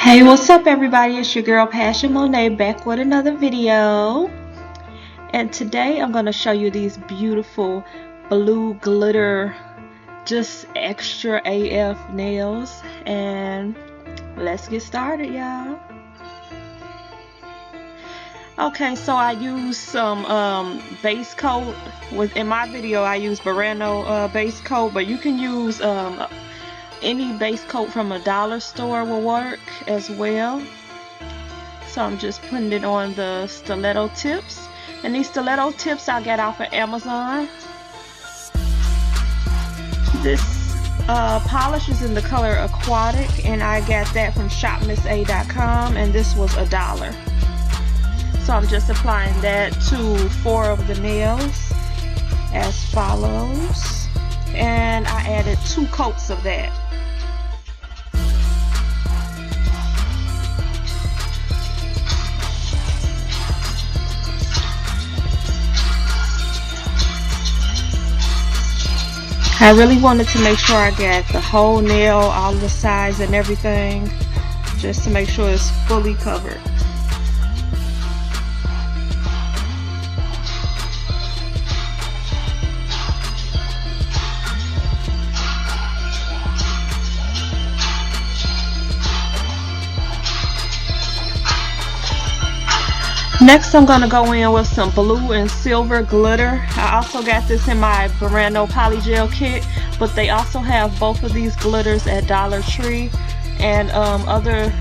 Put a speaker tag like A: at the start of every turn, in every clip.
A: Hey, what's up everybody? It's your girl Passion Monet back with another video. And today I'm going to show you these beautiful blue glitter, just extra AF nails. And let's get started, y'all. Okay, so I used some base coat. In my video I used Barano base coat, but you can use any base coat from a dollar store will work as well. So I'm just putting it on the stiletto tips, and these stiletto tips I got off of Amazon. This polish is in the color aquatic, and I got that from shopmissa.com, and this was $1. So I'm just applying that to 4 of the nails as follows, and I added 2 coats of that. I really wanted to make sure I got the whole nail, all the sides and everything, just to make sure it's fully covered. Next, I'm going to go in with some blue and silver glitter. I also got this in my Barano Polygel kit, but they also have both of these glitters at Dollar Tree and other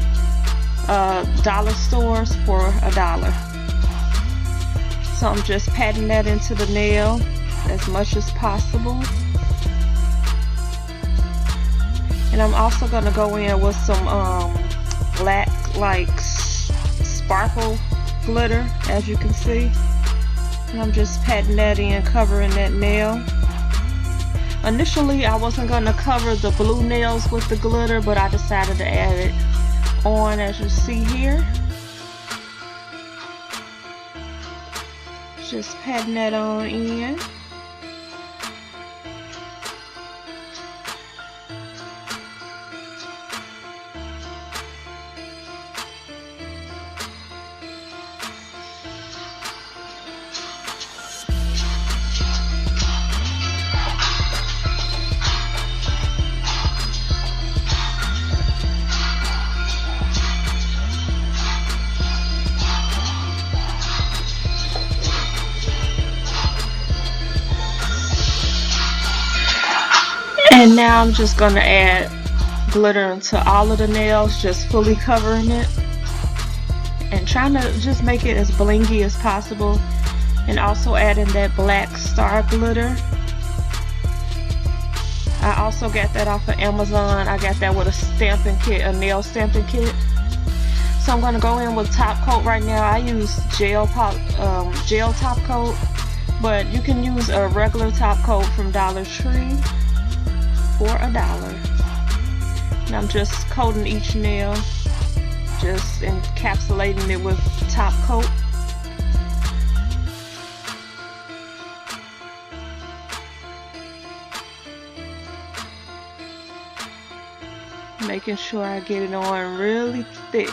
A: dollar stores for $1. So I'm just patting that into the nail as much as possible. And I'm also going to go in with some black, like sparkle glitter, as you can see, and I'm just patting that in, covering that nail. Initially I wasn't going to cover the blue nails with the glitter, but I decided to add it on, as you see here. Just patting that on in. And now I'm just going to add glitter into all of the nails, just fully covering it and trying to just make it as blingy as possible, and also adding that black star glitter. I also got that off of Amazon. I got that with a stamping kit, a nail stamping kit. So I'm going to go in with top coat right now. I use gel top coat, but you can use a regular top coat from Dollar Tree for $1. And I'm just coating each nail, just encapsulating it with top coat. Making sure I get it on really thick,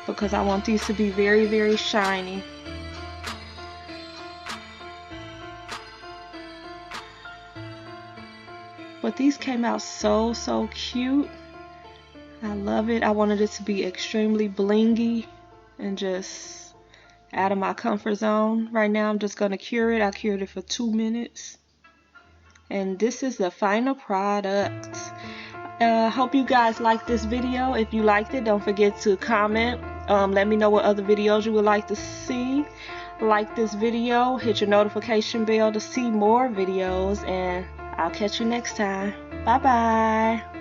A: because I want these to be very, very shiny. But these came out so cute. I love it. I wanted it to be extremely blingy and just out of my comfort zone. Right now I'm just going to cure it. I cured it for 2 minutes. And this is the final product. Hope you guys liked this video. If you liked it, don't forget to comment. Let me know what other videos you would like to see. Like this video, hit your notification bell to see more videos, and I'll catch you next time. Bye bye.